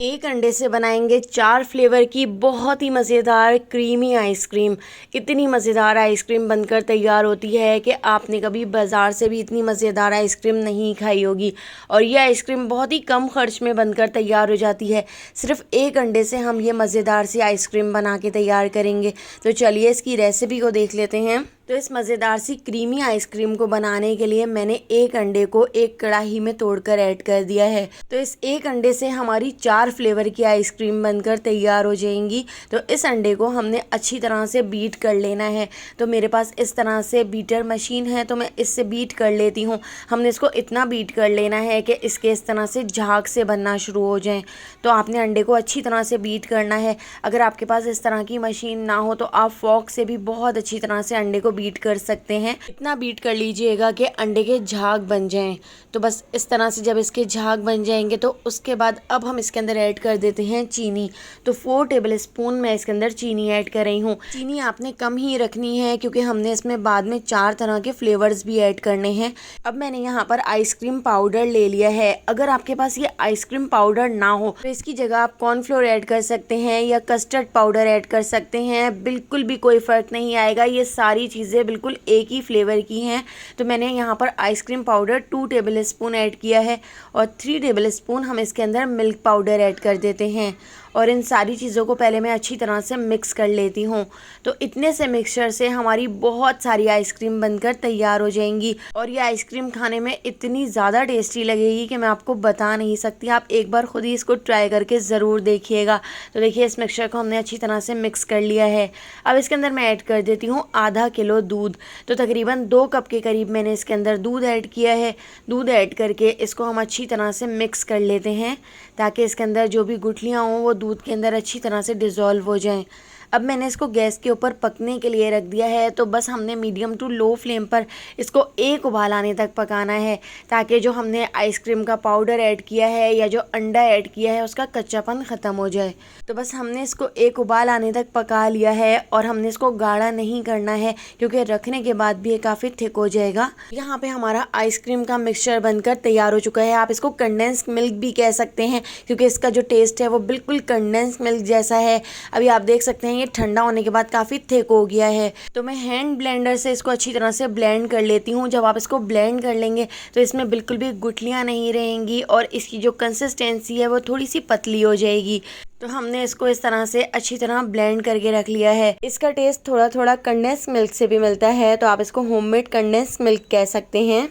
एक अंडे से बनाएंगे 4 फ्लेवर की बहुत ही मज़ेदार क्रीमी आइसक्रीम। इतनी मज़ेदार आइसक्रीम बनकर तैयार होती है कि आपने कभी बाज़ार से भी इतनी मज़ेदार आइसक्रीम नहीं खाई होगी। और ये आइसक्रीम बहुत ही कम खर्च में बनकर तैयार हो जाती है। सिर्फ एक अंडे से हम ये मज़ेदार सी आइसक्रीम बना के तैयार करेंगे। तो चलिए इसकी रेसिपी को देख लेते हैं। तो इस मज़ेदार सी क्रीमी आइसक्रीम को बनाने के लिए मैंने एक अंडे को एक कढ़ाई में तोड़कर ऐड कर दिया है। तो इस एक अंडे से हमारी 4 फ्लेवर की आइसक्रीम बनकर तैयार हो जाएंगी। तो इस अंडे को हमने अच्छी तरह से बीट कर लेना है। तो मेरे पास इस तरह से बीटर मशीन है, तो मैं इससे बीट कर लेती हूँ। हमने इसको इतना बीट कर लेना है कि इसके इस तरह से झाग से बनना शुरू हो जाएं। तो आपने अंडे को अच्छी तरह से बीट करना है। अगर आपके पास इस तरह की मशीन ना हो तो आप फॉक से भी बहुत अच्छी तरह से अंडे को बीट कर सकते हैं। इतना बीट कर लीजिएगा कि अंडे के झाग बन जाएं। तो बस इस तरह से जब इसके झाग बन जाएंगे तो उसके बाद अब हम इसके अंदर ऐड कर देते हैं चीनी। तो 4 टेबल स्पून मैं इसके अंदर चीनी ऐड कर रही हूँ। चीनी आपने कम ही रखनी है क्योंकि हमने इसमें बाद में 4 तरह के फ्लेवर्स भी ऐड करने हैं। अब मैंने यहाँ पर आइसक्रीम पाउडर ले लिया है। अगर आपके पास ये आइसक्रीम पाउडर ना हो तो इसकी जगह आप कॉर्नफ्लोर ऐड कर सकते हैं या कस्टर्ड पाउडर ऐड कर सकते हैं। बिल्कुल भी कोई फ़र्क नहीं आएगा। ये सारी चीज़ें बिल्कुल एक ही फ्लेवर की हैं। तो मैंने यहाँ पर ice cream powder 2 table spoon add किया है और 3 टेबल स्पून हम इसके अंदर मिल्क पाउडर ऐड कर देते हैं। और इन सारी चीज़ों को पहले मैं अच्छी तरह से मिक्स कर लेती हूँ। तो इतने से मिक्सचर से हमारी बहुत सारी आइसक्रीम बनकर तैयार हो जाएंगी। और ये आइसक्रीम खाने में इतनी ज़्यादा टेस्टी लगेगी कि मैं आपको बता नहीं सकती। आप एक बार खुद ही इसको ट्राई करके ज़रूर देखिएगा। तो देखिए इस मिक्सचर को हमने अच्छी तरह से मिक्स कर लिया है। अब इसके अंदर मैं ऐड कर देती हूँ आधा किलो दूध। तो तकरीबन 2 कप के करीब मैंने इसके अंदर दूध ऐड किया है। दूध ऐड करके इसको हम अच्छी तरह से मिक्स कर लेते हैं ताकि इसके अंदर जो भी गुठलियाँ हों वो दूध के अंदर अच्छी तरह से डिज़ोल्व हो जाएं। अब मैंने इसको गैस के ऊपर पकने के लिए रख दिया है। तो बस हमने मीडियम टू लो फ्लेम पर इसको एक उबाल आने तक पकाना है ताकि जो हमने आइसक्रीम का पाउडर ऐड किया है या जो अंडा ऐड किया है उसका कच्चापन ख़त्म हो जाए। तो बस हमने इसको एक उबाल आने तक पका लिया है और हमने इसको गाढ़ा नहीं करना है क्योंकि रखने के बाद भी ये काफ़ी थिक हो जाएगा। यहाँ पे हमारा आइसक्रीम का मिक्सचर बनकर तैयार हो चुका है। आप इसको कंडेंस मिल्क भी कह सकते हैं क्योंकि इसका जो टेस्ट है वो बिल्कुल कंडेंस मिल्क जैसा है। अभी आप देख सकते हैं ये ठंडा होने के बाद काफ़ी थिक हो गया है। तो मैं हैंड ब्लेंडर से इसको अच्छी तरह से ब्लेंड कर लेती हूँ। जब आप इसको ब्लेंड कर लेंगे तो इसमें बिल्कुल भी गुठलियाँ नहीं रहेंगी और इसकी जो कंसिस्टेंसी है वो थोड़ी सी पतली हो जाएगी। तो हमने इसको इस तरह से अच्छी तरह ब्लेंड करके रख लिया है। इसका टेस्ट थोड़ा थोड़ा कंडेंस मिल्क से भी मिलता है, तो आप इसको होममेड कंडेंस मिल्क कह सकते हैं।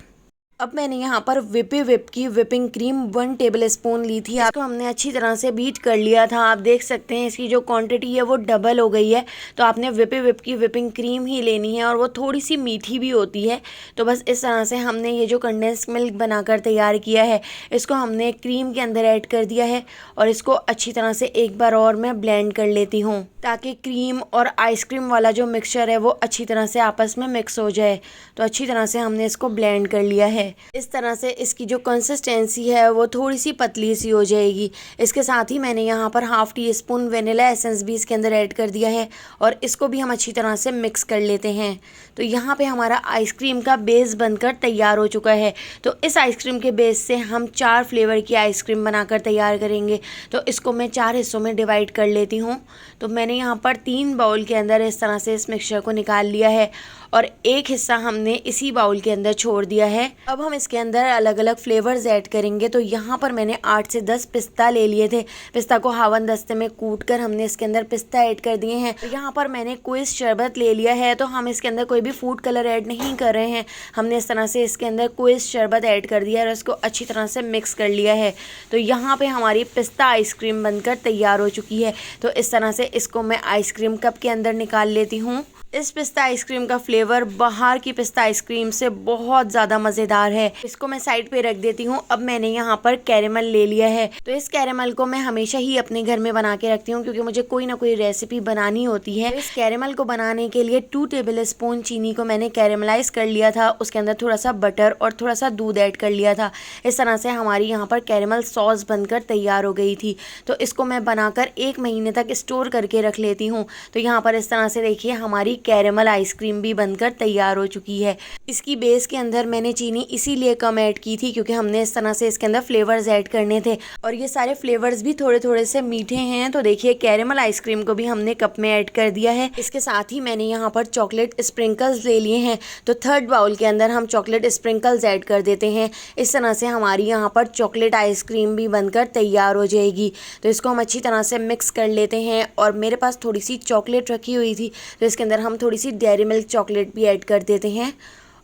अब मैंने यहाँ पर विप की विपिंग क्रीम 1 टेबल स्पून ली थी। इसको हमने अच्छी तरह से बीट कर लिया था। आप देख सकते हैं इसकी जो क्वांटिटी है वो डबल हो गई है। तो आपने विप की विपिंग क्रीम ही लेनी है और वो थोड़ी सी मीठी भी होती है। तो बस इस तरह से हमने ये जो कंडेंस मिल्क बनाकर तैयार किया है इसको हमने क्रीम के अंदर ऐड कर दिया है और इसको अच्छी तरह से एक बार और मैं ब्लेंड कर लेती हूँ ताकि क्रीम और आइसक्रीम वाला जो मिक्सचर है वो अच्छी तरह से आपस में मिक्स हो जाए। तो अच्छी तरह से हमने इसको ब्लेंड कर लिया है। इस तरह से इसकी जो कंसिस्टेंसी है वो थोड़ी सी पतली सी हो जाएगी। इसके साथ ही मैंने यहाँ पर half tea spoon vanilla essence भी इसके अंदर ऐड कर दिया है और इसको भी हम अच्छी तरह से मिक्स कर लेते हैं। तो यहाँ पे हमारा आइसक्रीम का बेस बनकर तैयार हो चुका है। तो इस आइसक्रीम के बेस से हम 4 फ्लेवर की आइसक्रीम बनाकर तैयार करेंगे। तो इसको मैं 4 हिस्सों में डिवाइड कर लेती हूँ। तो मैंने यहाँ पर 3 बाउल के अंदर इस तरह से इस मिक्सचर को निकाल लिया है और एक हिस्सा हमने इसी बाउल के अंदर छोड़ दिया है। अब हम इसके अंदर अलग अलग फ्लेवर्स ऐड करेंगे। तो यहाँ पर मैंने 8 से 10 पिस्ता ले लिए थे। पिस्ता को हावन दस्ते में कूट कर हमने इसके अंदर पिस्ता ऐड कर दिए हैं। तो यहाँ पर मैंने क्विज शरबत ले लिया है। तो हम इसके अंदर कोई भी फूड कलर ऐड नहीं कर रहे हैं। हमने इस तरह से इसके अंदर क्विज शरबत ऐड कर दिया है और इसको अच्छी तरह से मिक्स कर लिया है। तो यहाँ पे हमारी पिस्ता आइसक्रीम बनकर तैयार हो चुकी है। तो इस तरह से इसको मैं आइसक्रीम कप के अंदर निकाल लेती हूँ। इस पिस्ता आइसक्रीम का फ्लेवर बाहर की पिस्ता आइसक्रीम से बहुत ज़्यादा मज़ेदार है। इसको मैं साइड पे रख देती हूँ। अब मैंने यहाँ पर कैरेमल ले लिया है। तो इस कैरेमल को मैं हमेशा ही अपने घर में बना के रखती हूँ क्योंकि मुझे कोई ना कोई रेसिपी बनानी होती है। इस कैरेमल को बनाने के लिए 2 टेबल स्पून चीनी को मैंने कैरेमलाइज कर लिया था। उसके अंदर थोड़ा सा बटर और थोड़ा सा दूध ऐड कर लिया था। इस तरह से हमारी यहाँ पर कैरेमल सॉस बनकर तैयार हो गई थी। तो इसको मैं बनाकर 1 महीने तक स्टोर करके रख लेती हूँ। तो यहाँ पर इस तरह से देखिए हमारी कैरेमल आइसक्रीम भी बनकर तैयार हो चुकी है। इसकी बेस के अंदर मैंने चीनी इसीलिए कम ऐड की थी क्योंकि हमने इस तरह से इसके अंदर फ्लेवर्स ऐड करने थे और ये सारे फ्लेवर्स भी थोड़े थोड़े से मीठे हैं। तो देखिए कैरेमल आइसक्रीम को भी हमने कप में ऐड कर दिया है। इसके साथ ही मैंने यहाँ पर चॉकलेट स्प्रिंकल्स ले लिए हैं, तो थर्ड बाउल के अंदर हम चॉकलेट स्प्रिंकल्स ऐड कर देते हैं। इस तरह से हमारी यहाँ पर चॉकलेट आइसक्रीम भी बनकर तैयार हो जाएगी। तो इसको हम अच्छी तरह से मिक्स कर लेते हैं और मेरे पास थोड़ी सी चॉकलेट रखी हुई थी तो इसके अंदर हम थोड़ी सी डेयरी मिल्क चॉकलेट भी ऐड कर देते हैं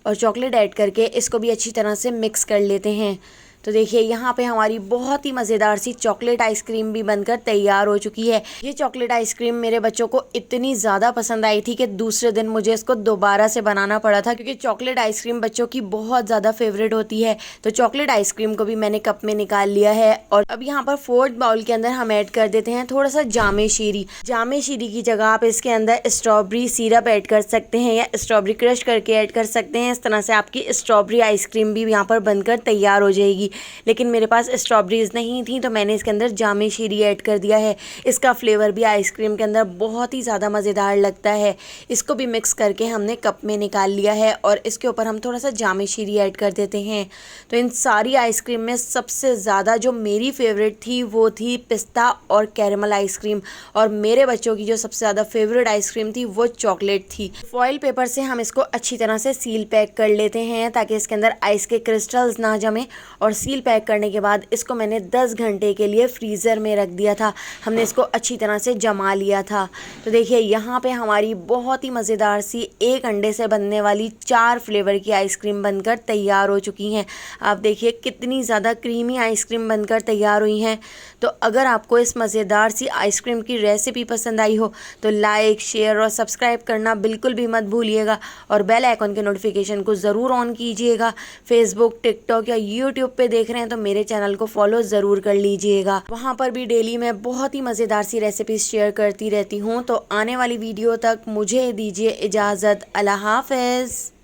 और चॉकलेट ऐड करके इसको भी अच्छी तरह से मिक्स कर लेते हैं। तो देखिए यहाँ पे हमारी बहुत ही मज़ेदार सी चॉकलेट आइसक्रीम भी बनकर तैयार हो चुकी है। ये चॉकलेट आइसक्रीम मेरे बच्चों को इतनी ज़्यादा पसंद आई थी कि दूसरे दिन मुझे इसको दोबारा से बनाना पड़ा था क्योंकि चॉकलेट आइसक्रीम बच्चों की बहुत ज़्यादा फेवरेट होती है। तो चॉकलेट आइसक्रीम को भी मैंने कप में निकाल लिया है और अब यहाँ पर फोर्थ बाउल के अंदर हम ऐड कर देते हैं थोड़ा सा जामे शीरी। जामे शीरी की जगह आप इसके अंदर स्ट्रॉबेरी सिरप ऐड कर सकते हैं या स्ट्रॉबेरी क्रश करके ऐड कर सकते हैं। इस तरह से आपकी स्ट्रॉबेरी आइसक्रीम भी यहाँ पर बनकर तैयार हो जाएगी। लेकिन मेरे पास स्ट्रॉबेरीज नहीं थी तो मैंने इसके अंदर जामे शीरी ऐड कर दिया है। इसका फ्लेवर भी आइसक्रीम के अंदर बहुत ही ज़्यादा मज़ेदार लगता है। इसको भी मिक्स करके हमने कप में निकाल लिया है और इसके ऊपर हम थोड़ा सा जामे शीरी ऐड कर देते हैं। तो इन सारी आइसक्रीम में सबसे ज़्यादा जो मेरी फेवरेट थी वो थी पिस्ता और कैरेमल आइसक्रीम और मेरे बच्चों की जो सबसे ज़्यादा फेवरेट आइसक्रीम थी वो चॉकलेट थी। फॉइल पेपर से हम इसको अच्छी तरह से सील पैक कर लेते हैं ताकि इसके अंदर आइस के क्रिस्टल्स ना जमे और सील पैक करने के बाद इसको मैंने 10 घंटे के लिए फ्रीज़र में रख दिया था। हमने इसको अच्छी तरह से जमा लिया था। तो देखिए यहाँ पे हमारी बहुत ही मज़ेदार सी एक अंडे से बनने वाली 4 फ्लेवर की आइसक्रीम बनकर तैयार हो चुकी हैं। आप देखिए कितनी ज़्यादा क्रीमी आइसक्रीम बनकर तैयार हुई हैं। तो अगर आपको इस मज़ेदार सी आइसक्रीम की रेसिपी पसंद आई हो तो लाइक, शेयर और सब्सक्राइब करना बिल्कुल भी मत भूलिएगा और बेल आइकन के नोटिफिकेशन को ज़रूर ऑन कीजिएगा। फेसबुक, टिकटॉक या यूट्यूब पे देख रहे हैं तो मेरे चैनल को फॉलो ज़रूर कर लीजिएगा। वहाँ पर भी डेली मैं बहुत ही मज़ेदार सी रेसिपीज शेयर करती रहती हूँ। तो आने वाली वीडियो तक मुझे दीजिए इजाज़त। अल्लाह हाफ़िज़।